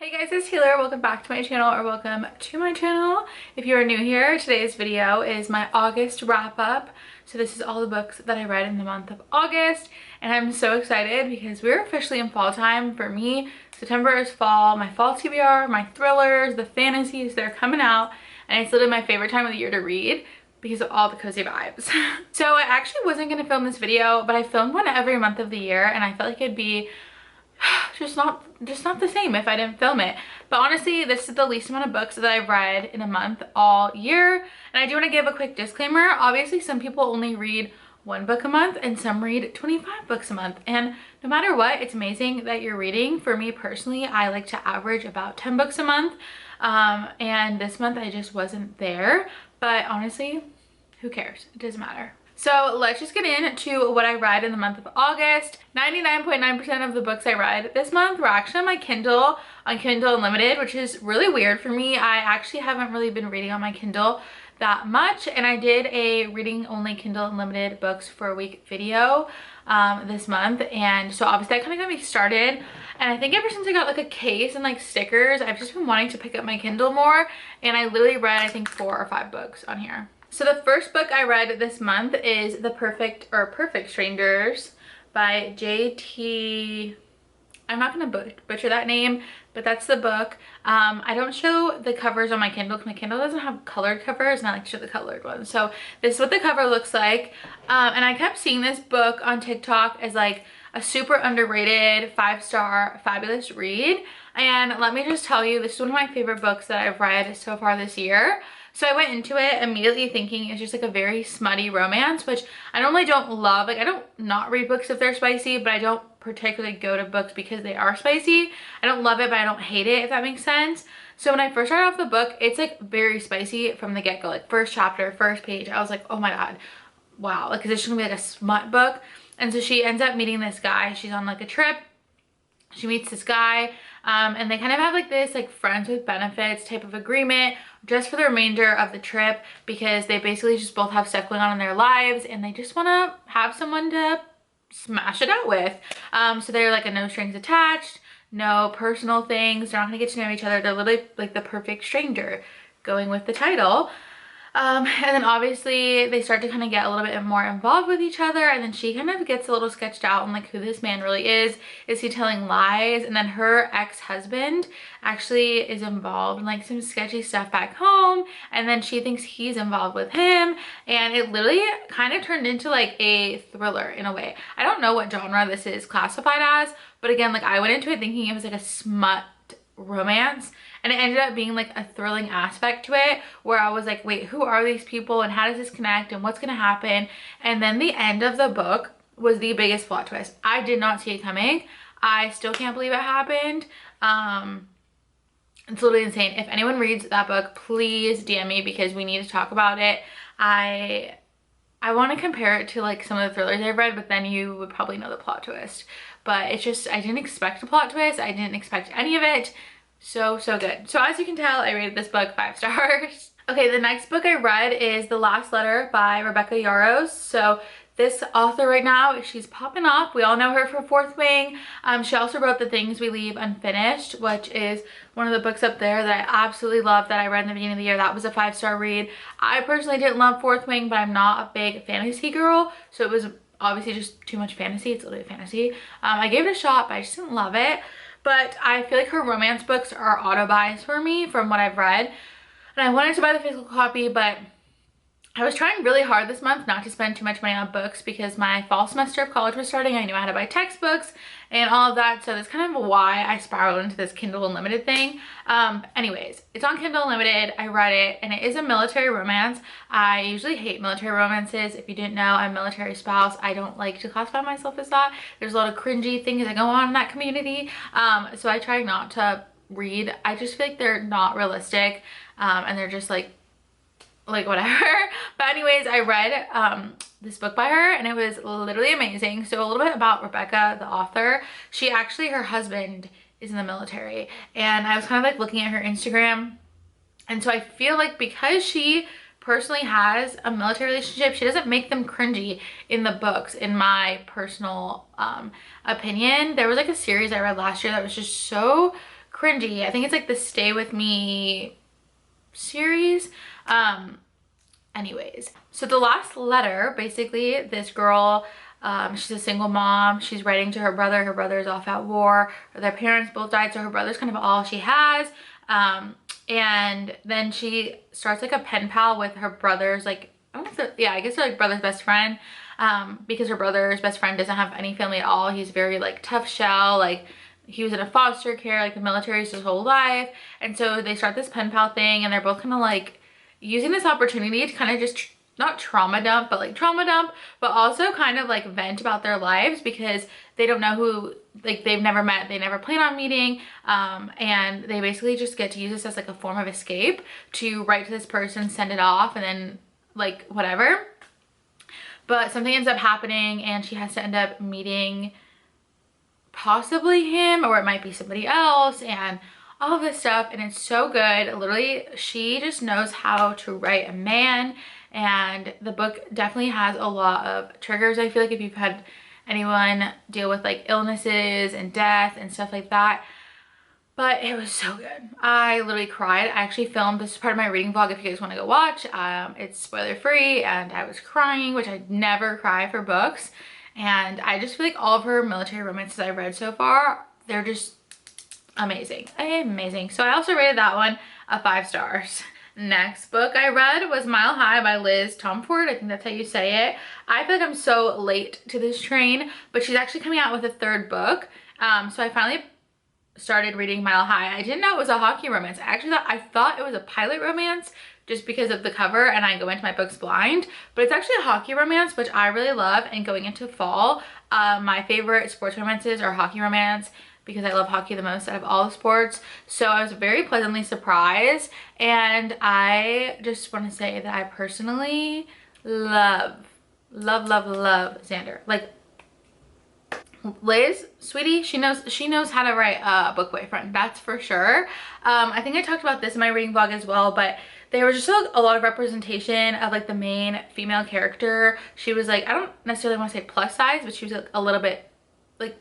Hey guys, it's Taylor. Welcome back to my channel, or welcome to my channel. If you are new here, today's video is my August wrap up. So this is all the books that I read in the month of August, and I'm so excited because we're officially in fall time. For me, September is fall. My fall TBR, my thrillers, the fantasies, they're coming out, and it's literally my favorite time of the year to read because of all the cozy vibes. So I actually wasn't going to film this video, but I filmed one every month of the year, and I felt like it'd be just not the same if I didn't film it. But honestly, this is the least amount of books that I've read in a month all year. And I do want to give a quick disclaimer. Obviously, some people only read one book a month and some read 25 books a month. And no matter what, it's amazing that you're reading. For me personally, I like to average about 10 books a month. And this month I just wasn't there. But honestly, who cares? It doesn't matter. So let's just get into what I read in the month of August. 99.9% of the books I read this month were actually on my Kindle, on Kindle Unlimited, which is really weird for me. I actually haven't really been reading on my Kindle that much, and I did a reading only Kindle Unlimited books for a week video this month, and so obviously that kind of got me started. And I think ever since I got like a case and like stickers, I've just been wanting to pick up my Kindle more, and I literally read I think 4 or 5 books on here. So the first book I read this month is Perfect Strangers by J.T. I'm not going to butcher that name, but that's the book. I don't show the covers on my Kindle because my Kindle doesn't have colored covers, and I like to show the colored ones. So this is what the cover looks like. And I kept seeing this book on TikTok as like a super underrated 5-star fabulous read. And let me just tell you, this is one of my favorite books that I've read so far this year. So I went into it immediately thinking it's just like a very smutty romance, which I normally don't love. Like, I don't not read books if they're spicy, but I don't particularly go to books because they are spicy. I don't love it, but I don't hate it, if that makes sense. So when I first started off the book, it's like very spicy from the get-go. Like first chapter, first page, I was like, oh my god, wow. Like, is this gonna be like a smut book? And so she ends up meeting this guy. She's on like a trip. She meets this guy, and they kind of have like this like friends with benefits type of agreement just for the remainder of the trip, because they basically just both have stuff going on in their lives and they just want to have someone to smash it out with. So they're like a no strings attached, no personal things. They're not gonna get to know each other. They're literally like the perfect stranger, going with the title. And then obviously they start to kind of get a little bit more involved with each other, and then she kind of gets a little sketched out on like who this man really is. Is he telling lies? And then her ex-husband actually is involved in like some sketchy stuff back home, and then she thinks he's involved with him, and it literally kind of turned into like a thriller in a way. I don't know what genre this is classified as, but again, like I went into it thinking it was like a smut romance, and it ended up being like a thrilling aspect to it, where I was like, wait, who are these people and how does this connect and what's gonna happen? And then the end of the book was the biggest plot twist. I did not see it coming. I still can't believe it happened. It's literally insane. If anyone reads that book, please DM me because we need to talk about it. I want to compare it to like some of the thrillers I've read, but then you would probably know the plot twist. But it's just, I didn't expect a plot twist. I didn't expect any of it. So good. So as you can tell, I rated this book 5 stars. Okay, the next book I read is The Last Letter by Rebecca Yarros. So this author right now, she's popping off. We all know her for Fourth Wing. She also wrote The Things We Leave Unfinished, which is one of the books up there that I absolutely love, that I read in the beginning of the year. That was a 5-star read. I personally didn't love Fourth Wing, but I'm not a big fantasy girl, so it was obviously just too much fantasy. It's literally fantasy. I gave it a shot, but I just didn't love it. But I feel like her romance books are auto-buys for me from what I've read. And I wanted to buy the physical copy, but I was trying really hard this month not to spend too much money on books because my fall semester of college was starting. I knew I had to buy textbooks and all of that. So that's kind of why I spiraled into this Kindle Unlimited thing. Anyways, it's on Kindle Unlimited. I read it, and it is a military romance. I usually hate military romances. If you didn't know, I'm a military spouse. I don't like to classify myself as that. There's a lot of cringy things that go on in that community. So I try not to read. I just feel like they're not realistic, and they're just like whatever. But anyways, I read this book by her, and it was literally amazing. So a little bit about Rebecca, the author. She actually, her husband is in the military, and I was kind of like looking at her Instagram, and so I feel like because she personally has a military relationship, she doesn't make them cringy in the books, in my personal opinion. There was like a series I read last year that was just so cringy. I think it's like the Stay With Me series. Anyways, so the last letter, basically this girl, she's a single mom. She's writing to her brother. Her brother's off at war. Their parents both died, so her brother's kind of all she has. And then she starts like a pen pal with her brother's, like, I don't know if yeah, I guess they're like brother's best friend, because her brother's best friend doesn't have any family at all. He's very like tough shell, like he was in a foster care, like the military his whole life. And so they start this pen pal thing, and they're both kind of like using this opportunity to kind of just not trauma dump, but like trauma dump, but also kind of like vent about their lives, because they don't know who, like they've never met, they never plan on meeting, and they basically just get to use this as like a form of escape to write to this person, send it off, and then like whatever. But something ends up happening and she has to end up meeting possibly him, or it might be somebody else, and all of this stuff. And it's so good. Literally, she just knows how to write a man. And the book definitely has a lot of triggers. I feel like if you've had anyone deal with like illnesses and death and stuff like that. But it was so good. I literally cried. I actually filmed, this is part of my reading vlog if you guys want to go watch. It's spoiler free, and I was crying, which I never cry for books. And I just feel like all of her military romances I've read so far, they're just amazing. Amazing. So I also rated that one a 5 stars. Next book I read was Mile High by Liz Tomford. I think that's how you say it. I feel like I'm so late to this train, but she's actually coming out with a 3rd book. So I finally started reading Mile High. I didn't know it was a hockey romance. I thought it was a pilot romance just because of the cover, and I go into my books blind, but it's actually a hockey romance, which I really love. And going into fall, my favorite sports romances are hockey romance, because I love hockey the most out of all the sports. So I was very pleasantly surprised, and I just want to say that I personally love Xander. Like, Liz, sweetie, she knows how to write a book boyfriend, that's for sure. I think I talked about this in my reading vlog as well, but there was just a lot of representation of like the main female character. She was like, I don't necessarily want to say plus size, but she was like a little bit like,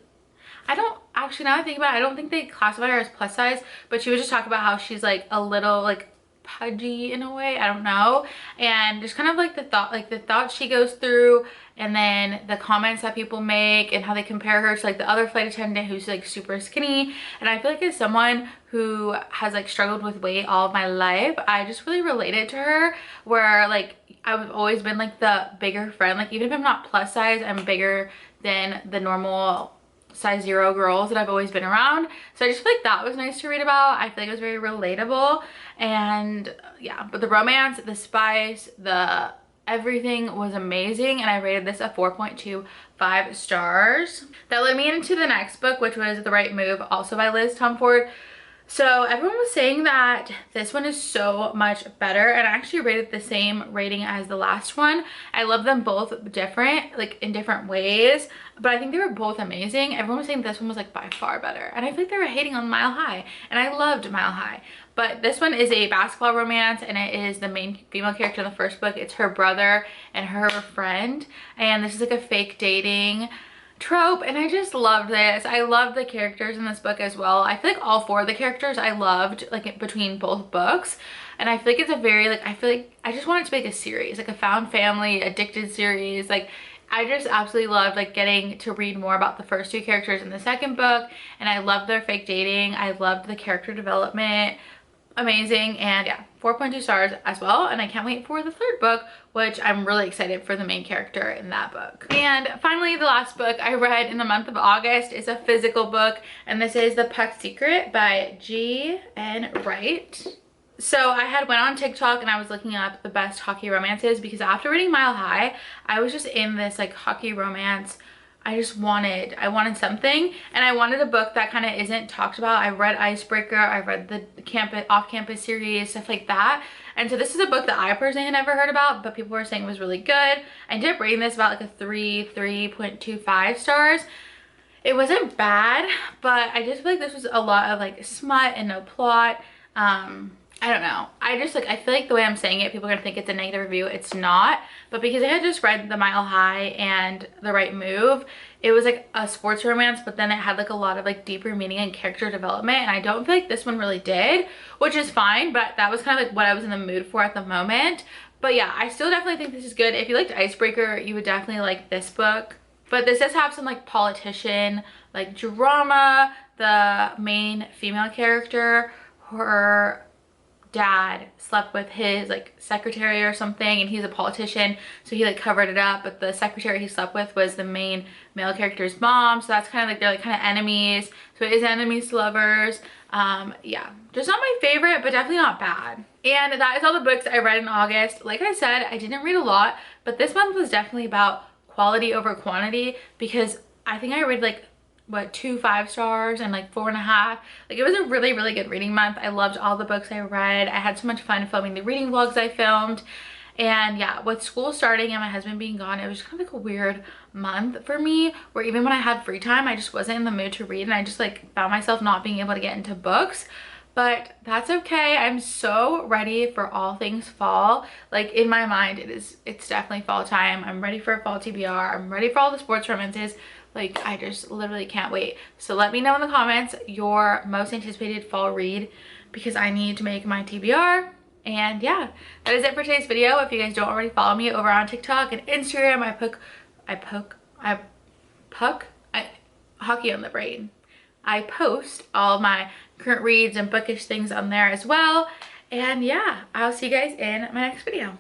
I don't actually, now I think about it, I don't think they classify her as plus size, but she was just talking about how she's like a little like pudgy in a way, I don't know. And just kind of like the thoughts she goes through, and then the comments that people make and how they compare her to like the other flight attendant who's like super skinny. And I feel like as someone who has like struggled with weight all of my life, I just really related to her, where like I've always been like the bigger friend. Like even if I'm not plus size, I'm bigger than the normal size 0 girls that I've always been around. So I just feel like that was nice to read about. I feel like it was very relatable. And yeah, but the romance, the spice, the everything was amazing, and I rated this a 4.25 stars. That led me into the next book, which was The Right Move, also by Liz Tomford. So everyone was saying that this one is so much better, and I actually rated the same rating as the last one. I love them both different, like in different ways, but I think they were both amazing. Everyone was saying this one was like by far better, and I feel like they were hating on Mile High, and I loved Mile High. But this one is a basketball romance, and it is the main female character in the first book. It's her brother and her friend, and this is like a fake dating trope, and I just loved this. I loved the characters in this book as well. I feel like all 4 of the characters I loved, like between both books. And I feel like it's a very like, I feel like I just want it to be like a series, like a found family addicted series. Like I just absolutely loved like getting to read more about the first 2 characters in the second book, and I loved their fake dating. I loved the character development. Amazing. And yeah, 4.2 stars as well. And I can't wait for the 3rd book, which I'm really excited for the main character in that book. And finally, the last book I read in the month of August is a physical book, and this is The Puck Secret by G.N. Wright. So I had went on TikTok and I was looking up the best hockey romances, because after reading Mile High, I was just in this like hockey romance. I wanted something, and I wanted a book that kind of isn't talked about. I read Icebreaker, I read the off-campus series, stuff like that. And so this is a book that I personally had never heard about, but people were saying it was really good. I ended up rating this about like a 3.25 stars. It wasn't bad, but I just feel like this was a lot of like smut and no plot. I don't know. I just like, I feel like the way I'm saying it, people are gonna think it's a negative review. It's not. But because I had just read The Mile High and The Right Move, it was like a sports romance, but then it had like a lot of like deeper meaning and character development. And I don't feel like this one really did, which is fine. But that was kind of like what I was in the mood for at the moment. But yeah, I still definitely think this is good. If you liked Icebreaker, you would definitely like this book. But this does have some like politician, like drama. The main female character, her dad slept with his like secretary or something, and he's a politician, so he like covered it up, but the secretary he slept with was the main male character's mom, so that's kind of like, they're like kind of enemies, so it is enemies to lovers. Yeah, just not my favorite, but definitely not bad. And that is all the books I read in August. Like I said, I didn't read a lot, but this month was definitely about quality over quantity, because I think I read like what, 2 5-stars and like 4.5. Like it was a really, really good reading month. I loved all the books I read. I had so much fun filming the reading vlogs I filmed. And yeah, with school starting and my husband being gone, it was just kind of like a weird month for me, where even when I had free time, I just wasn't in the mood to read, and I just like found myself not being able to get into books. But that's okay. I'm so ready for all things fall. Like in my mind, it's definitely fall time. I'm ready for a fall TBR. I'm ready for all the sports romances. Like I just literally can't wait. So let me know in the comments your most anticipated fall read, because I need to make my TBR. And yeah, that is it for today's video. If you guys don't already follow me over on TikTok and Instagram, hockey on the brain. I post all my current reads and bookish things on there as well. And yeah, I'll see you guys in my next video.